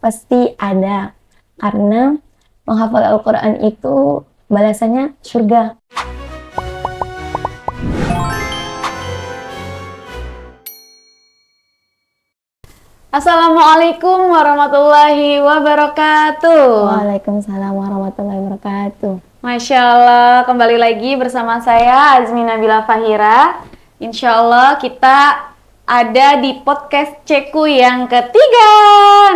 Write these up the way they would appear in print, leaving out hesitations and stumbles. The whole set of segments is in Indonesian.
pasti ada. Karena menghafal Al-Quran itu balasannya surga. Assalamualaikum warahmatullahi wabarakatuh. Waalaikumsalam warahmatullahi wabarakatuh. Masya Allah, kembali lagi bersama saya Azmi Nabila Fahira. Insya Allah kita ada di podcast Ceku yang ketiga.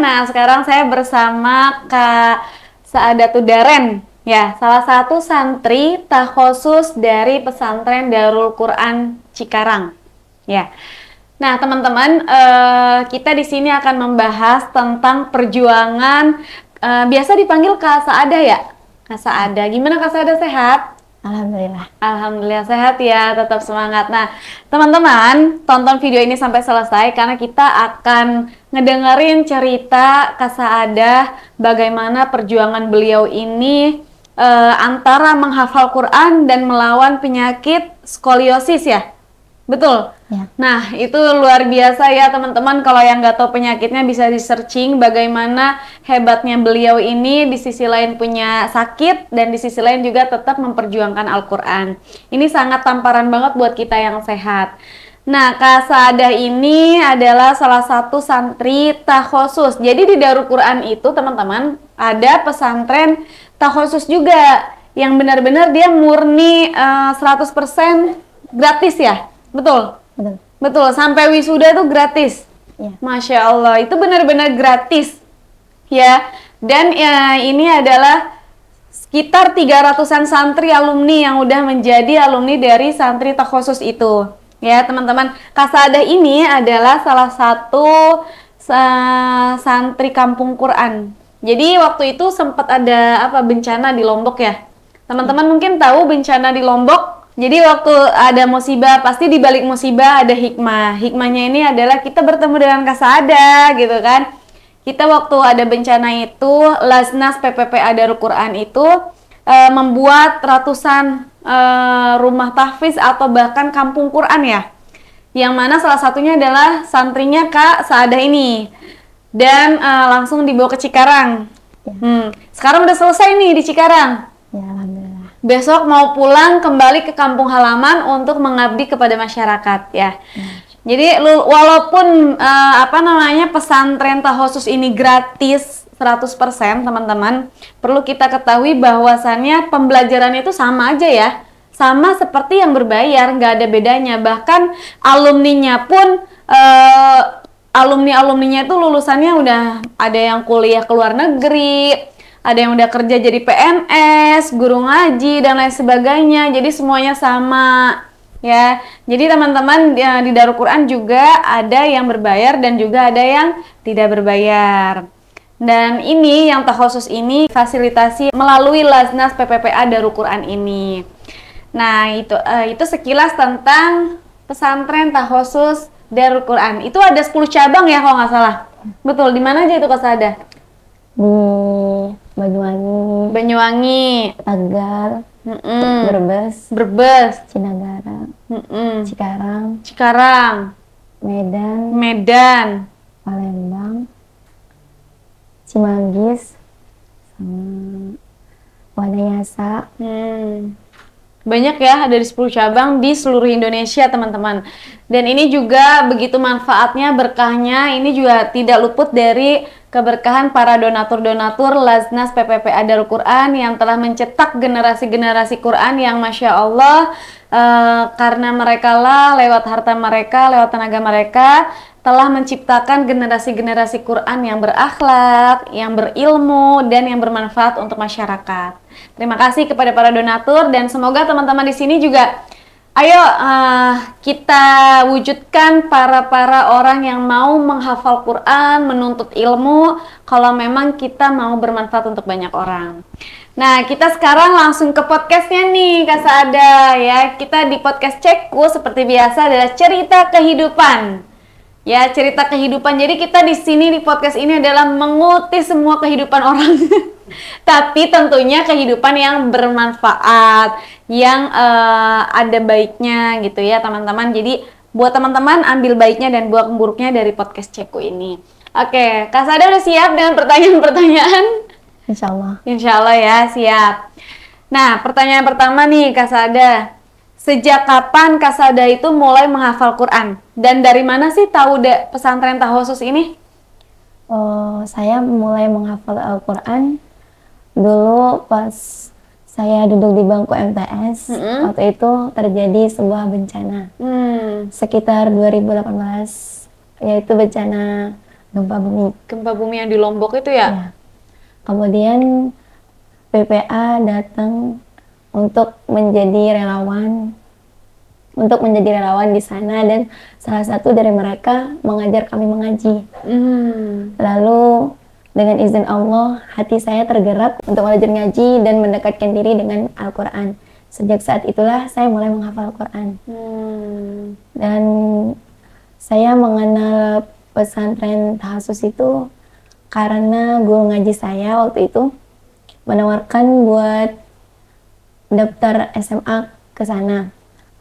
Nah, sekarang saya bersama Kak Saadatul Daren, ya, salah satu santri takhosus dari pesantren Darul Quran Cikarang. Ya. Nah, teman-teman, kita di sini akan membahas tentang perjuangan, biasa dipanggil Kak Saada ya? Kak Saada, gimana Kak Saada, sehat? Alhamdulillah. Alhamdulillah sehat ya, tetap semangat. Nah, teman-teman, tonton video ini sampai selesai karena kita akan ngedengerin cerita Kak Saada, bagaimana perjuangan beliau ini antara menghafal Quran dan melawan penyakit skoliosis ya? Betul? Ya. Nah, itu luar biasa ya teman-teman. Kalau yang nggak tahu penyakitnya bisa di-searching bagaimana hebatnya beliau ini, di sisi lain punya sakit dan di sisi lain juga tetap memperjuangkan Al-Quran. Ini sangat tamparan banget buat kita yang sehat. Nah, Kak Saada ini adalah salah satu santri takhosus. Jadi di Darul Quran itu teman-teman ada pesantren takhosus juga yang benar-benar dia murni 100% gratis ya? Betul? Betul. Betul, sampai wisuda itu gratis. Ya. Masya Allah, itu benar-benar gratis. Ya, dan ya, ini adalah sekitar 300-an santri alumni yang udah menjadi alumni dari santri takhosus itu. Ya, teman-teman, Kak Saada ini adalah salah satu santri kampung Quran. Jadi waktu itu sempat ada bencana di Lombok ya. Teman-teman mungkin tahu bencana di Lombok. Jadi waktu ada musibah, pasti di balik musibah ada hikmah. Hikmahnya ini adalah kita bertemu dengan Kak Saada gitu kan. Kita waktu ada bencana itu, Lasnas PPPA Darul Quran itu membuat ratusan rumah tahfiz atau bahkan kampung Quran ya. Yang mana salah satunya adalah santrinya Kak Saada ini. Dan langsung dibawa ke Cikarang. Ya. Sekarang udah selesai nih di Cikarang. Ya, alhamdulillah. Besok mau pulang kembali ke kampung halaman untuk mengabdi kepada masyarakat ya. Jadi walaupun pesantren takhosus ini gratis 100% teman-teman, perlu kita ketahui bahwasannya pembelajaran itu sama aja ya. Sama seperti yang berbayar, nggak ada bedanya. Bahkan alumninya pun alumninya itu lulusannya udah ada yang kuliah ke luar negeri, ada yang udah kerja jadi PNS, guru ngaji, dan lain sebagainya. Jadi semuanya sama ya. Jadi teman-teman di Darul Quran juga ada yang berbayar dan juga ada yang tidak berbayar. Dan ini yang takhosus ini fasilitasi melalui Lasnas PPPA Darul Quran ini. Nah, itu sekilas tentang pesantren takhosus Darul Quran. Itu ada 10 cabang ya kalau nggak salah. Betul, di mana aja itu Kak Saada? Di Banyuwangi, Tegal, Brebes, Cinagara, Cikarang, Medan, Palembang, Cimanggis, sama Wanayasa. Banyak ya, ada di 10 cabang di seluruh Indonesia teman-teman. Dan ini juga begitu manfaatnya, berkahnya, ini juga tidak luput dari keberkahan para donatur-donatur Lasnas PPPA Darul Quran yang telah mencetak generasi-generasi Quran yang Masya Allah, karena mereka lah lewat harta mereka, lewat tenaga mereka telah menciptakan generasi-generasi Quran yang berakhlak, yang berilmu, dan yang bermanfaat untuk masyarakat. Terima kasih kepada para donatur dan semoga teman-teman di sini juga ayo kita wujudkan para orang yang mau menghafal Quran, menuntut ilmu, kalau memang kita mau bermanfaat untuk banyak orang. Nah, kita sekarang langsung ke podcastnya nih Kak Saada ya. Kita di podcast Ceku seperti biasa adalah cerita kehidupan. Ya, cerita kehidupan. Jadi kita di sini di podcast ini adalah mengutip semua kehidupan orang. Tapi tentunya kehidupan yang bermanfaat, yang ada baiknya gitu ya teman-teman. Jadi buat teman-teman ambil baiknya dan buang buruknya dari podcast Ceku ini. Oke, Kak Sada udah siap dengan pertanyaan-pertanyaan? Insya Allah. Insya Allah ya, siap. Nah, pertanyaan pertama nih Kak Sada. Sejak kapan Kak Sada itu mulai menghafal Quran? Dan dari mana sih tahu pesantren Tahosus ini? Saya mulai menghafal Al-Quran dulu pas saya duduk di bangku MTS. Waktu itu terjadi sebuah bencana. Sekitar 2018, yaitu bencana gempa bumi. Gempa bumi yang di Lombok itu ya? Ya. Kemudian PPA datang untuk menjadi relawan di sana, dan salah satu dari mereka mengajar kami mengaji. Lalu dengan izin Allah, hati saya tergerak untuk belajar ngaji dan mendekatkan diri dengan Al-Quran. Sejak saat itulah saya mulai menghafal Al-Quran. Dan saya mengenal pesantren Tahasus itu karena guru ngaji saya waktu itu menawarkan buat daftar SMA ke sana.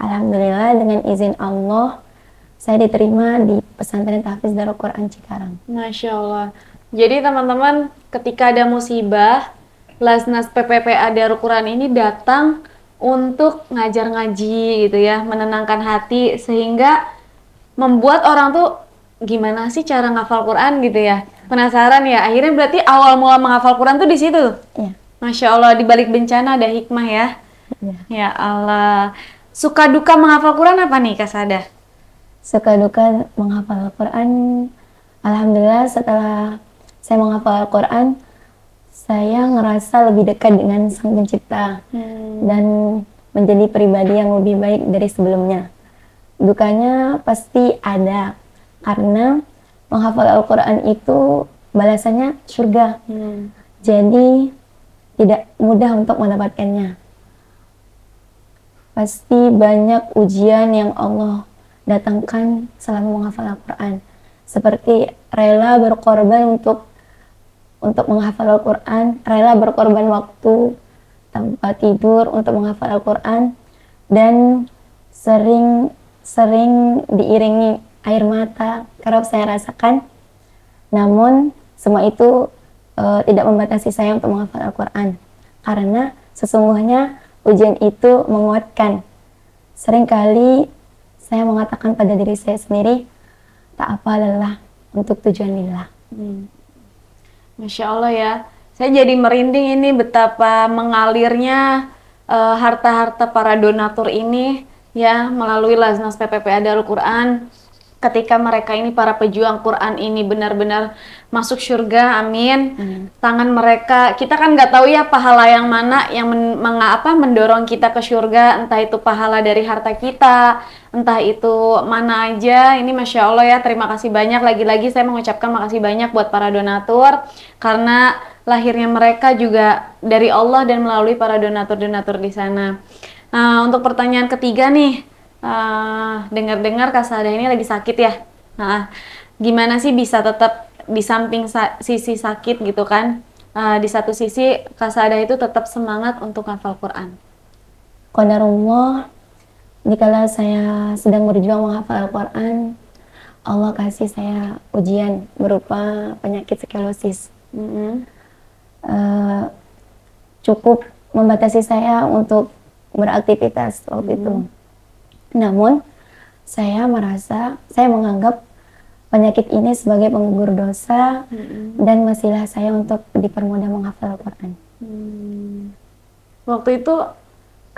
Alhamdulillah dengan izin Allah saya diterima di pesantren Tahfiz Darul Quran Cikarang. Masya Allah. Jadi teman-teman, ketika ada musibah, Lasnas PPPA Darul Quran ini datang untuk ngajar ngaji gitu ya, menenangkan hati sehingga membuat orang tuh gimana sih cara ngafal Quran gitu ya. Penasaran ya, akhirnya berarti awal mula menghafal Quran tuh di situ. Ya. Masya Allah, di balik bencana ada hikmah ya. Ya. Ya Allah. Suka duka menghafal Quran apa nih Kak Sada? Suka duka menghafal Al-Quran, alhamdulillah setelah saya menghafal Al-Quran, saya ngerasa lebih dekat dengan Sang Pencipta dan menjadi pribadi yang lebih baik dari sebelumnya. Dukanya pasti ada, karena menghafal Al-Quran itu balasannya surga. Jadi tidak mudah untuk mendapatkannya. Pasti banyak ujian yang Allah datangkan selama menghafal Al-Quran. Seperti rela berkorban untuk menghafal Al-Quran, rela berkorban waktu tanpa tidur untuk menghafal Al-Quran, dan sering diiringi air mata kerap saya rasakan. Namun semua itu tidak membatasi saya untuk menghafal Al-Quran, karena sesungguhnya ujian itu menguatkan. Seringkali saya mengatakan pada diri saya sendiri, tak apa lelah untuk tujuan lillah. Masya Allah ya, saya jadi merinding ini betapa mengalirnya harta-harta para donatur ini ya melalui Lasnas PPPA Darul Quran. Ketika mereka ini para pejuang Quran ini benar-benar masuk surga, amin. Tangan mereka, kita kan nggak tahu ya pahala yang mana yang mendorong kita ke surga, entah itu pahala dari harta kita, entah itu mana aja. Ini Masya Allah ya, terima kasih banyak. Lagi-lagi saya mengucapkan makasih banyak buat para donatur, karena lahirnya mereka juga dari Allah dan melalui para donatur-donatur di sana. Nah, untuk pertanyaan ketiga nih, dengar-dengar Kak Sada ini lagi sakit ya. Nah, gimana sih bisa tetap di samping sisi sakit gitu kan, di satu sisi Kak Sada itu tetap semangat untuk hafal Quran? Qadarullah, dikala saya sedang berjuang menghafal Al-Quran, Allah kasih saya ujian berupa penyakit sklerosis. Cukup membatasi saya untuk beraktivitas waktu itu. Namun saya menganggap penyakit ini sebagai penggugur dosa dan wasilah saya untuk dipermudah menghafal Al-Quran. Waktu itu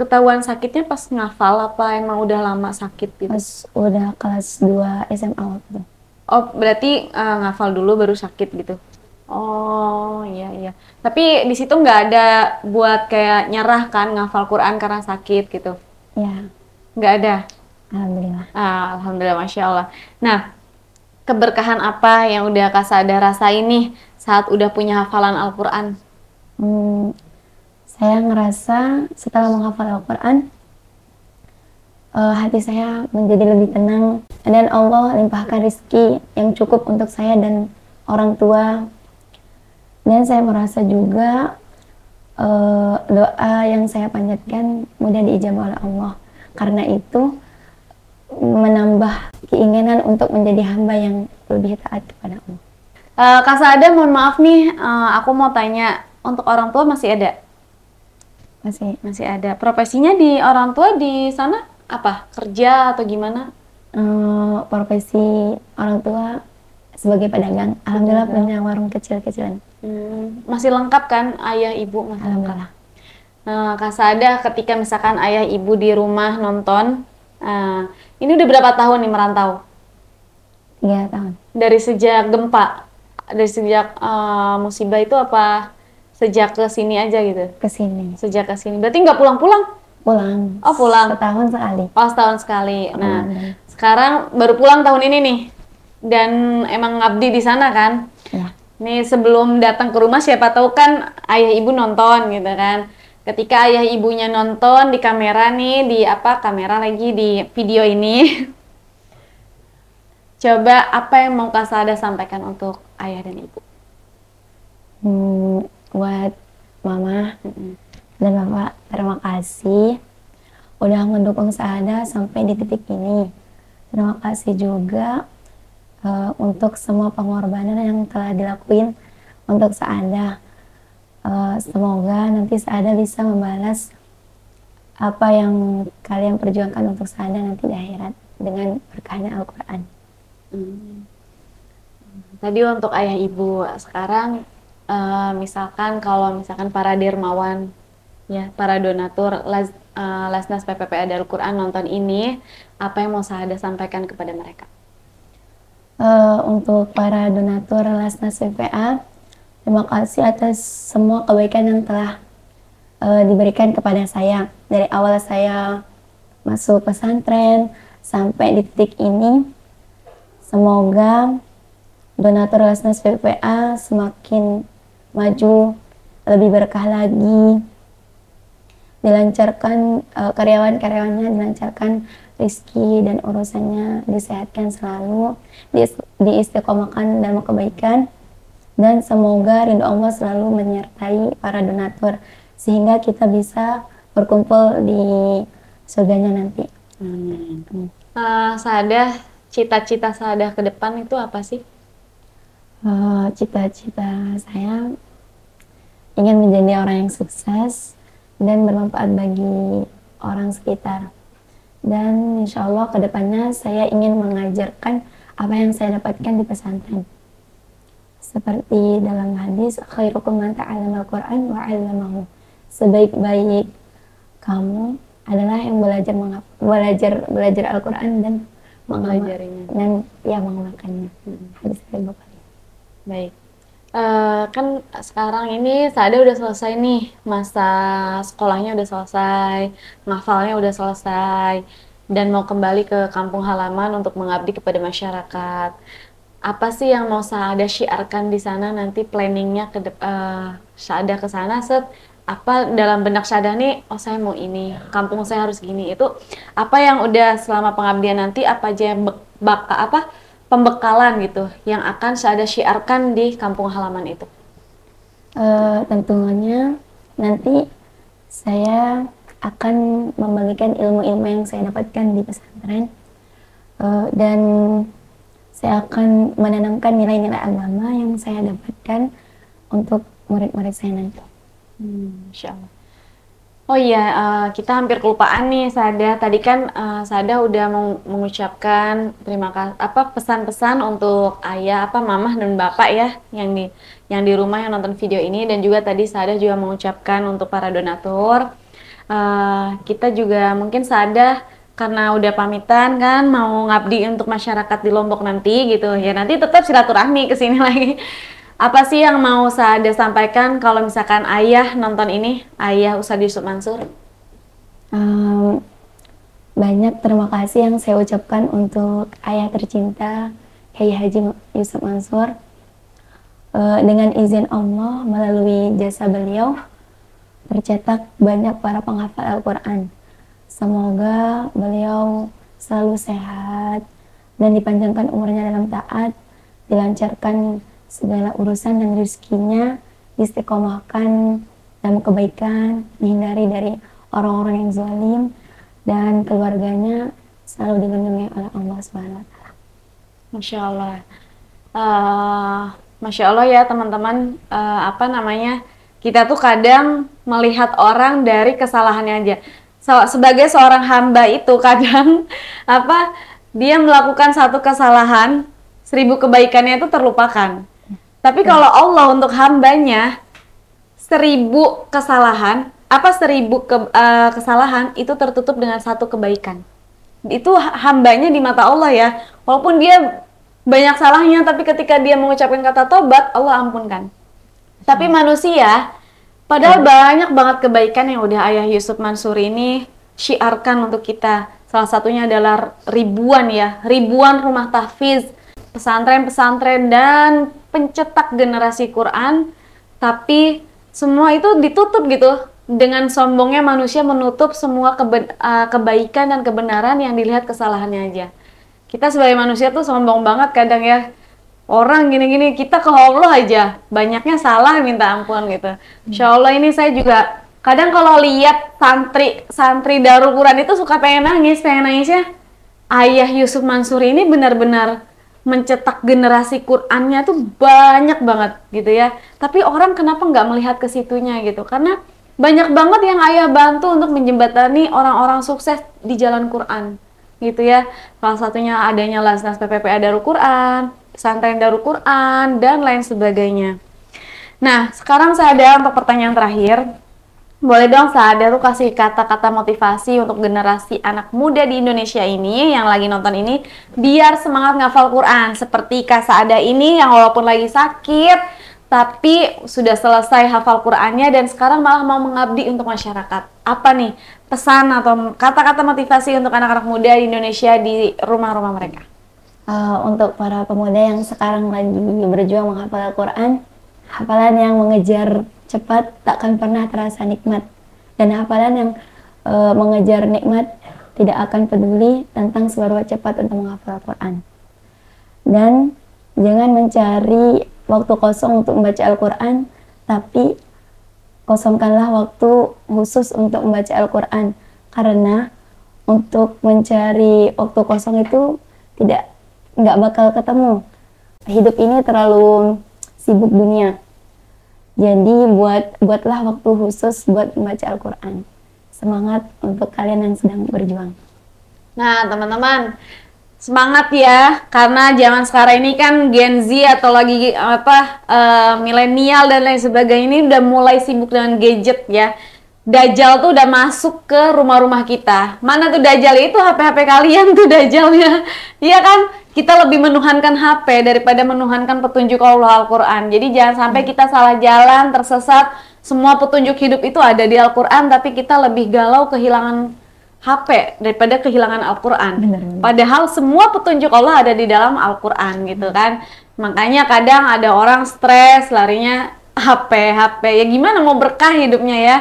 ketahuan sakitnya pas ngafal apa emang udah lama sakit gitu? Pas udah kelas 2 SMA waktu itu. Oh, berarti ngafal dulu baru sakit gitu? Oh, iya. Tapi di situ nggak ada buat kayak nyerah kan ngafal Quran karena sakit gitu? Ya. Nggak ada? Alhamdulillah. Alhamdulillah, Masya Allah. Nah, keberkahan apa yang udah Kak Sada rasain nih saat udah punya hafalan Al-Quran? Saya ngerasa setelah menghafal Al-Quran, hati saya menjadi lebih tenang, dan Allah limpahkan rezeki yang cukup untuk saya dan orang tua. Dan saya merasa juga doa yang saya panjatkan mudah diijabah oleh Allah. Karena itu menambah keinginan untuk menjadi hamba yang lebih taat kepada Allah. Kak Saada, mohon maaf nih, aku mau tanya, untuk orang tua masih ada? Masih ada. Profesinya di orang tua di sana apa? Kerja atau gimana? Profesi orang tua sebagai pedagang. Alhamdulillah punya warung kecil-kecilan. Masih lengkap kan ayah ibu? Masih lengkap. Alhamdulillah. Nah, Kak Saada, ketika misalkan ayah ibu di rumah nonton, ini udah berapa tahun nih merantau? 3 tahun. Dari sejak gempa, dari sejak musibah itu apa? Sejak ke sini aja gitu? Kesini. Sejak ke sini. Berarti nggak pulang-pulang? Pulang. Oh, pulang. Setahun sekali. Oh, setahun sekali. Nah, Ramadan. sekarang baru pulang tahun ini nih. Dan emang ngabdi di sana kan? Ya. Nih sebelum datang ke rumah siapa tahu kan ayah ibu nonton gitu kan. Ketika ayah ibunya nonton di kamera nih, di apa kamera lagi di video ini. Coba apa yang mau Kak Saada sampaikan untuk ayah dan ibu? Buat mama dan bapak, terima kasih udah mendukung Saada sampai di titik ini. Terima kasih juga untuk semua pengorbanan yang telah dilakuin untuk Saada. Semoga nanti Saada bisa membalas apa yang kalian perjuangkan untuk Saada nanti di akhirat dengan berkahnya Al-Quran. Tadi untuk ayah ibu, sekarang misalkan kalau misalkan para dermawan, ya para donatur Lasnas PPPA Darul Quran nonton ini, apa yang mau Saada sampaikan kepada mereka? Untuk para donatur Lasnas PPA, terima kasih atas semua kebaikan yang telah diberikan kepada saya dari awal saya masuk pesantren sampai di titik ini. Semoga donatur Lasnas PPA semakin maju, lebih berkah lagi, dilancarkan karyawan-karyawannya, dilancarkan rezeki dan urusannya, disehatkan selalu, diistiqomahkan dalam kebaikan, dan semoga ridho Allah selalu menyertai para donatur sehingga kita bisa berkumpul di surganya nanti. Saada, cita-cita Saada ke depan itu apa sih? Cita-cita saya ingin menjadi orang yang sukses dan bermanfaat bagi orang sekitar. Dan insya Allah kedepannya saya ingin mengajarkan apa yang saya dapatkan di pesantren. Seperti dalam hadis, khairukum man ta'allama al-Qur'an wa 'allamahu. Sebaik-baik kamu adalah yang belajar Al-Quran dan mengamalkannya. Hadis dari Bukhari. Baik. Kan sekarang ini Saada udah selesai nih, masa sekolahnya udah selesai, ngafalnya udah selesai, dan mau kembali ke kampung halaman untuk mengabdi kepada masyarakat. Apa sih yang mau Saada syiarkan di sana nanti planningnya Saada ke sana apa dalam benak Saada nih, oh saya mau ini, kampung saya harus gini, itu apa yang udah selama pengabdian nanti, apa aja yang pembekalan gitu yang akan Saada syiarkan di kampung halaman itu? Tentunya nanti saya akan membagikan ilmu-ilmu yang saya dapatkan di pesantren, dan saya akan menanamkan nilai-nilai agama yang saya dapatkan untuk murid-murid saya nanti. Insya Allah. Oh iya, kita hampir kelupaan nih Saada. Tadi kan Saada udah mengucapkan terima kasih pesan-pesan untuk ayah, mamah dan bapak ya yang di rumah yang nonton video ini, dan juga tadi Saada juga mengucapkan untuk para donatur. Kita juga mungkin Saada karena udah pamitan kan mau ngabdi untuk masyarakat di Lombok nanti gitu ya, nanti tetap silaturahmi ke sini lagi. Apa sih yang mau Saada sampaikan kalau misalkan ayah nonton ini, ayah Ustadz Yusuf Mansur? Banyak terima kasih yang saya ucapkan untuk ayah tercinta Kiai Haji Yusuf Mansur. Dengan izin Allah, melalui jasa beliau tercetak banyak para penghafal Al-Quran. Semoga beliau selalu sehat dan dipanjangkan umurnya dalam taat, dilancarkan segala urusan dan rezekinya, istiqomahkan dalam kebaikan, dihindari dari orang-orang yang zalim, dan keluarganya selalu dilindungi oleh Allah Subhanahu wa Ta'ala. Masya Allah. Masya Allah ya teman-teman, apa namanya, kita tuh kadang melihat orang dari kesalahannya aja. Sebagai seorang hamba itu kadang apa, dia melakukan satu kesalahan, 1000 kebaikannya itu terlupakan. Tapi kalau Allah untuk hambanya, 1000 kesalahan, 1000 kesalahan itu tertutup dengan satu kebaikan. Itu hambanya di mata Allah ya, walaupun dia banyak salahnya, tapi ketika dia mengucapkan kata tobat, Allah ampunkan. Tapi manusia, padahal banyak banget kebaikan yang udah Ayah Yusuf Mansur ini syiarkan untuk kita. Salah satunya adalah ribuan rumah tahfiz, pesantren-pesantren, dan pencetak generasi Quran. Tapi semua itu ditutup gitu. Dengan sombongnya manusia menutup semua kebaikan dan kebenaran yang dilihat kesalahannya aja. Kita sebagai manusia tuh sombong banget kadang ya. Orang gini-gini, kita ke Allah aja banyaknya salah minta ampun gitu. Insya Allah ini saya juga kadang kalau lihat santri Darul Quran itu suka pengen nangisnya. Ayah Yusuf Mansur ini benar-benar mencetak generasi Qurannya tuh banyak banget gitu ya. Tapi orang kenapa nggak melihat ke situnya gitu? Karena banyak banget yang ayah bantu untuk menjembatani orang-orang sukses di jalan Quran gitu ya. Salah satunya adanya Lasnas PPPA Darul Quran, pesantren Darul Quran, dan lain sebagainya. Nah, sekarang saya ada untuk pertanyaan terakhir. Boleh dong Saada tuh kasih kata-kata motivasi untuk generasi anak muda di Indonesia ini yang lagi nonton ini biar semangat ngafal Quran seperti Kak Saada ini yang walaupun lagi sakit tapi sudah selesai hafal Qurannya dan sekarang malah mau mengabdi untuk masyarakat. Apa nih pesan atau kata-kata motivasi untuk anak-anak muda di Indonesia di rumah-rumah mereka? Untuk para pemuda yang sekarang lagi berjuang menghafal Al-Quran, hafalan yang mengejar cepat takkan pernah terasa nikmat, dan hafalan yang mengejar nikmat tidak akan peduli tentang seberapa cepat untuk menghafal Al-Quran. Dan jangan mencari waktu kosong untuk membaca Al-Quran, tapi kosongkanlah waktu khusus untuk membaca Al-Quran, karena untuk mencari waktu kosong itu nggak bakal ketemu. Hidup ini terlalu sibuk dunia, jadi buatlah waktu khusus buat membaca Al-Quran. Semangat untuk kalian yang sedang berjuang. Nah teman-teman, semangat ya, karena zaman sekarang ini kan Gen Z atau lagi milenial dan lain sebagainya ini udah mulai sibuk dengan gadget ya. Dajjal tuh udah masuk ke rumah-rumah kita. Mana tuh Dajjal itu? HP-HP kalian tuh Dajjalnya. Iya kan? Kita lebih menuhankan HP daripada menuhankan petunjuk Allah Al-Quran. Jadi jangan sampai kita salah jalan, tersesat. Semua petunjuk hidup itu ada di Al-Quran, tapi kita lebih galau kehilangan HP daripada kehilangan Al-Quran. Padahal semua petunjuk Allah ada di dalam Al-Quran gitu kan. Makanya kadang ada orang stres, larinya HP. Ya gimana mau berkah hidupnya ya.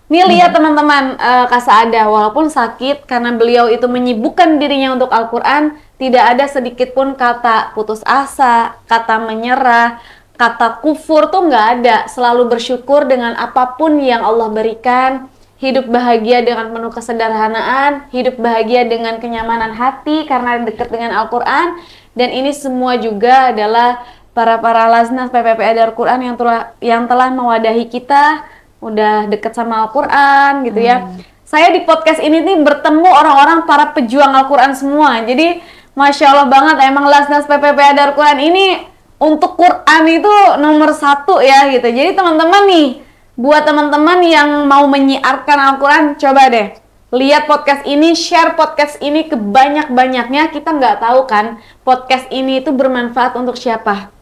Nih lihat teman-teman, Kak Saada walaupun sakit karena beliau itu menyibukkan dirinya untuk Al-Quran, tidak ada sedikit pun kata putus asa, kata menyerah, kata kufur tuh nggak ada. Selalu bersyukur dengan apapun yang Allah berikan. Hidup bahagia dengan penuh kesederhanaan, hidup bahagia dengan kenyamanan hati karena dekat dengan Al-Quran. Dan ini semua juga adalah para Lasnas PPPA Darul Quran yang telah mewadahi kita, udah deket sama Al-Quran gitu ya. Saya di podcast ini nih bertemu orang-orang para pejuang Al-Quran semua. Jadi Masya Allah banget, emang Lasnas PPPA Darul Quran ini untuk Quran itu nomor 1 ya gitu. Jadi teman-teman nih, buat teman-teman yang mau menyiarkan Al-Quran, coba deh lihat podcast ini, share podcast ini ke banyak-banyaknya. Kita nggak tahu kan podcast ini itu bermanfaat untuk siapa.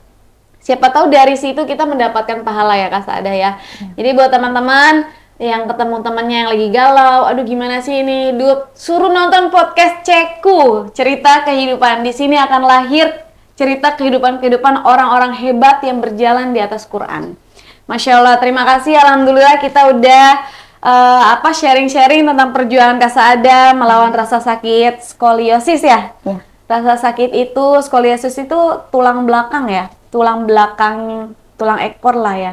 Siapa tahu dari situ kita mendapatkan pahala ya Kak Saada ya. Jadi buat teman-teman yang ketemu temannya yang lagi galau, aduh gimana sih ini, suruh nonton podcast Ceku, cerita kehidupan. Di sini akan lahir cerita kehidupan orang-orang hebat yang berjalan di atas Quran. Masya Allah, terima kasih. Alhamdulillah kita udah sharing-sharing tentang perjuangan Kak Saada melawan rasa sakit skoliosis ya. Rasa sakit itu, skoliosis itu tulang belakang ya, tulang ekor lah ya,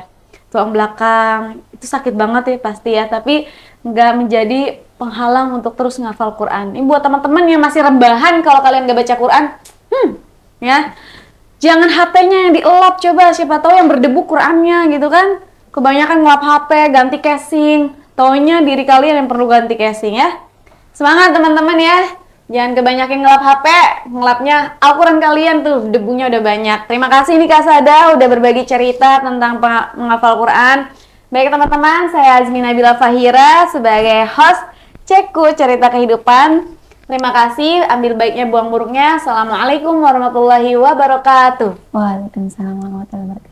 tulang belakang itu sakit banget ya pasti ya, tapi nggak menjadi penghalang untuk terus ngafal Quran. Ini buat teman-teman yang masih rebahan kalau kalian nggak baca Quran, ya Jangan HP-nya yang dielap, coba siapa tahu yang berdebu Qurannya gitu kan. Kebanyakan ngelap HP, ganti casing. Taunya diri kalian yang perlu ganti casing ya. Semangat teman-teman ya. Jangan kebanyakan ngelap HP, ngelapnya Al-Quran kalian tuh, debunya udah banyak. Terima kasih nih Kak Sada udah berbagi cerita tentang menghafal Quran. Baik teman-teman, saya Azmi Nabila Fahira sebagai host Cekku Cerita Kehidupan. Terima kasih, ambil baiknya buang buruknya. Assalamualaikum warahmatullahi wabarakatuh. Waalaikumsalam warahmatullahi wabarakatuh.